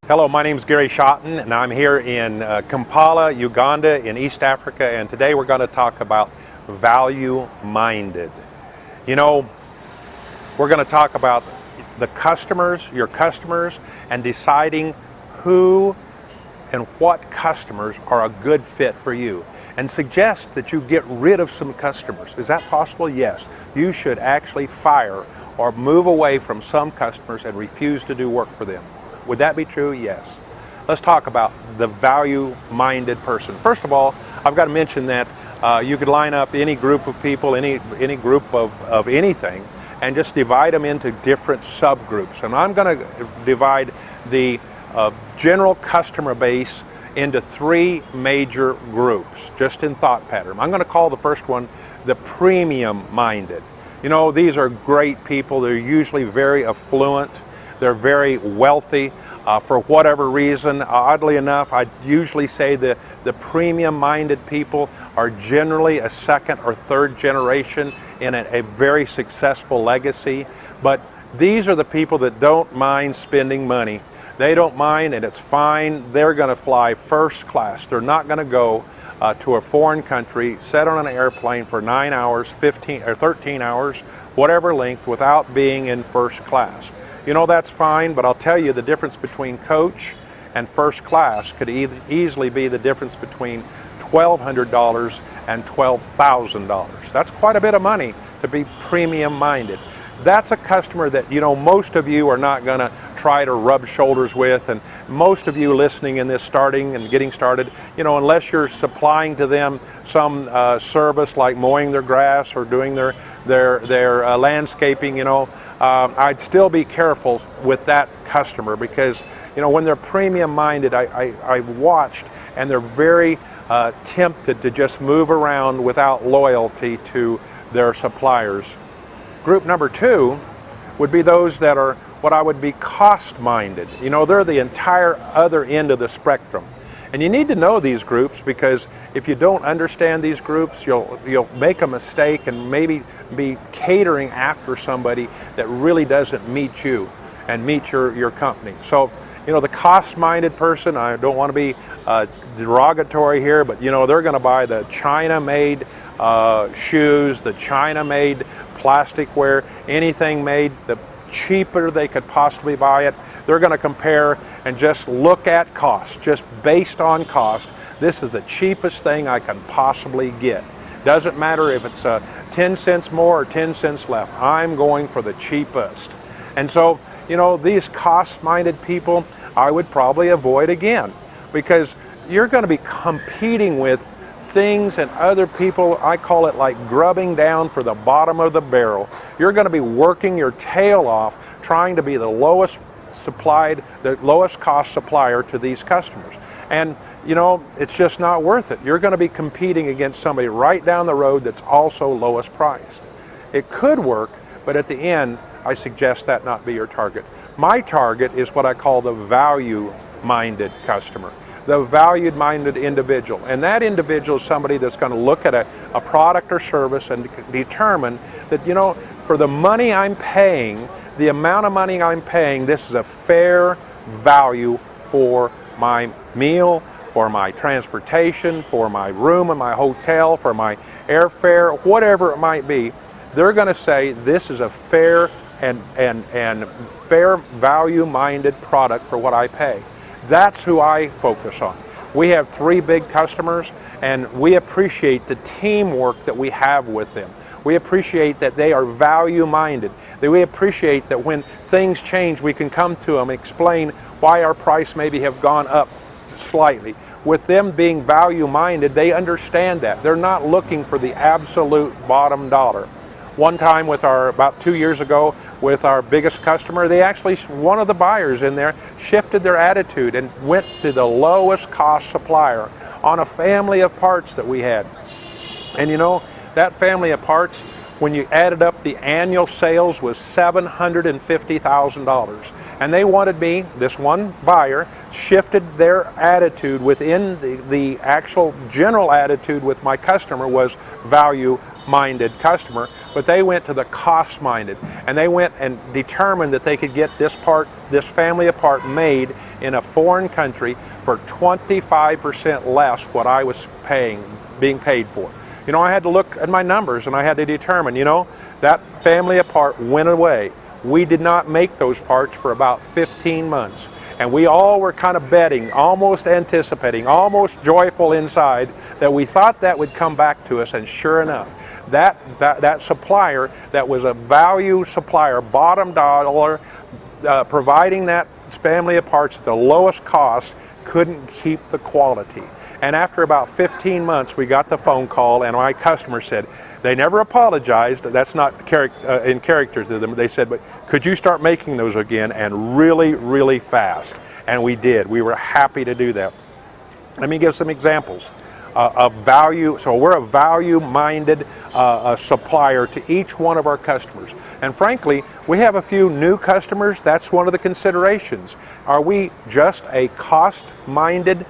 Hello, my name is Gary Schotten, and I'm here in Kampala, Uganda, in East Africa, and today we're going to talk about value-minded. You know, we're going to talk about the customers, your customers, and deciding who and what customers are a good fit for you, and suggest that you get rid of some customers. Is that possible? Yes. You should actually fire or move away from some customers and refuse to do work for them. Would that be true? Yes. Let's talk about the value-minded person. First of all, I've got to mention that you could line up any group of people, any group of anything, and just divide them into different subgroups. And I'm going to divide the general customer base into three major groups, just in thought pattern. I'm going to call the first one the premium-minded. You know, these are great people. They're usually very affluent. They're very wealthy for whatever reason. Oddly enough, I usually say the premium-minded people are generally a second or third generation in a very successful legacy. But these are the people that don't mind spending money. They don't mind, and it's fine. They're going to fly first class. They're not going to go to a foreign country, sit on an airplane for 9 hours, 15 or 13 hours, whatever length, without being in first class. You know, that's fine, but I'll tell you the difference between coach and first class could easily be the difference between $1,200 and $12,000. That's quite a bit of money to be premium-minded. That's a customer that, you know, most of you are not going to try to rub shoulders with, and most of you listening in this starting and getting started, you know, unless you're supplying to them some service like mowing their grass or doing their landscaping, you know, I'd still be careful with that customer, because, you know, when they're premium-minded, I watched, and they're very tempted to just move around without loyalty to their suppliers. Group number two would be those that are what I would be cost-minded. You know, they're the entire other end of the spectrum. And you need to know these groups, because if you don't understand these groups, you'll make a mistake and maybe be catering after somebody that really doesn't meet you and meet your company. So, you know, the cost-minded person, I don't want to be derogatory here, but, you know, they're going to buy the China-made shoes, the China-made plasticware, anything made, the cheaper they could possibly buy it. They're going to compare and just look at cost, just based on cost. This is the cheapest thing I can possibly get. Doesn't matter if it's 10 cents more or 10 cents less. I'm going for the cheapest. And so, you know, these cost-minded people, I would probably avoid again, because you're going to be competing with things and other people. I call it like grubbing down for the bottom of the barrel. You're going to be working your tail off trying to be the lowest cost supplier to these customers. And, you know, it's just not worth it. You're going to be competing against somebody right down the road that's also lowest priced. It could work, but at the end, I suggest that not be your target. My target is what I call the value-minded customer, the valued-minded individual. And that individual is somebody that's going to look at a product or service and determine that, you know, for the money I'm paying, the amount of money I'm paying, this is a fair value for my meal, for my transportation, for my room in my hotel, for my airfare, whatever it might be. They're going to say this is a fair and fair value-minded product for what I pay. That's who I focus on. We have three big customers, and we appreciate the teamwork that we have with them. We appreciate that they are value-minded. That we appreciate that when things change, we can come to them and explain why our price maybe have gone up slightly. With them being value-minded, they understand that. They're not looking for the absolute bottom dollar. One time about 2 years ago, with our biggest customer, one of the buyers in there shifted their attitude and went to the lowest cost supplier on a family of parts that we had. And you know, that family of parts, when you added up the annual sales, was $750,000. And they wanted me, this one buyer, shifted their attitude within the actual general attitude with my customer was value minded customer, but they went to the cost minded, and they went and determined that they could get this family of part made in a foreign country for 25% less what I was being paid for. You know, I had to look at my numbers and I had to determine, you know, that family of part went away. We did not make those parts for about 15 months. And we all were kind of betting, almost anticipating, almost joyful inside that we thought that would come back to us. And sure enough, that supplier that was a value supplier, bottom dollar, providing that family of parts at the lowest cost, couldn't keep the quality. And after about 15 months, we got the phone call, and my customer said, they never apologized. That's not in character to them. They said, but could you start making those again, and really, really fast? And we did. We were happy to do that. Let me give some examples of value. So we're a value-minded supplier to each one of our customers. And frankly, we have a few new customers. That's one of the considerations. Are we just a cost-minded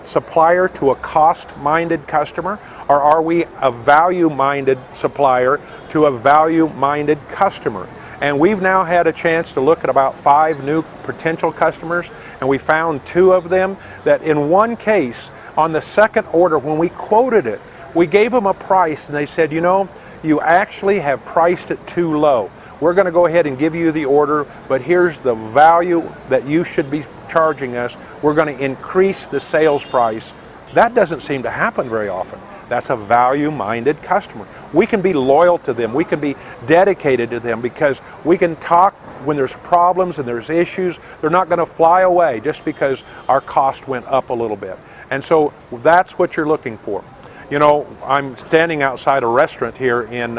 supplier to a cost-minded customer, or are we a value-minded supplier to a value-minded customer? And we've now had a chance to look at about 5 new potential customers, and we found 2 of them that in one case, on the second order, when we quoted it, we gave them a price, and they said, you know, you actually have priced it too low. We're going to go ahead and give you the order, but here's the value that you should be charging us. We're going to increase the sales price. That doesn't seem to happen very often. That's a value-minded customer. We can be loyal to them. We can be dedicated to them because we can talk when there's problems and there's issues. They're not going to fly away just because our cost went up a little bit. And so that's what you're looking for. You know, I'm standing outside a restaurant here in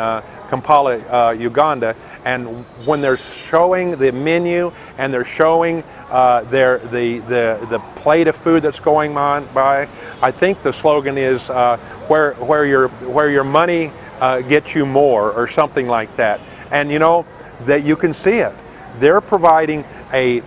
Kampala, Uganda, and when they're showing the menu and they're showing the plate of food that's going on by, I think the slogan is where your money gets you more, or something like that. And you know that you can see it. They're providing a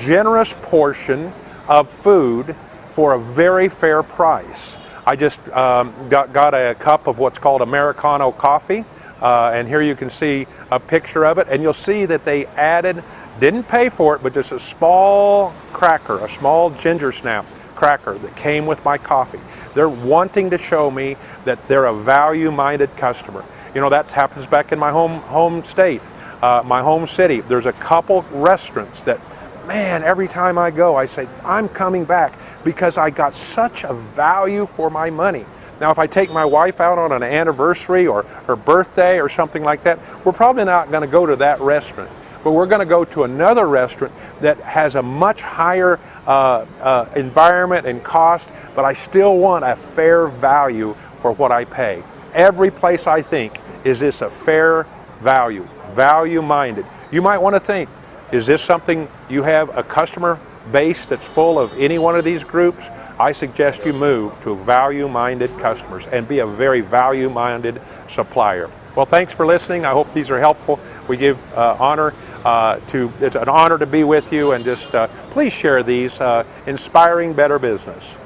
generous portion of food for a very fair price. I just got a cup of what's called Americano coffee, and here you can see a picture of it, and you'll see that they added, didn't pay for it, but just a small cracker, a small ginger snap cracker that came with my coffee. They're wanting to show me that they're a value-minded customer. You know, that happens back in my home state, my home city. There's a couple restaurants that, man, every time I go, I say, I'm coming back because I got such a value for my money. Now, if I take my wife out on an anniversary or her birthday or something like that, we're probably not going to go to that restaurant. But we're going to go to another restaurant that has a much higher environment and cost, but I still want a fair value for what I pay. Every place I think, is this a fair value, value-minded? You might want to think, is this something you have a customer base that's full of any one of these groups? I suggest you move to value-minded customers and be a very value-minded supplier. Well, thanks for listening. I hope these are helpful. We give honor it's an honor to be with you, and just please share these, inspiring better business.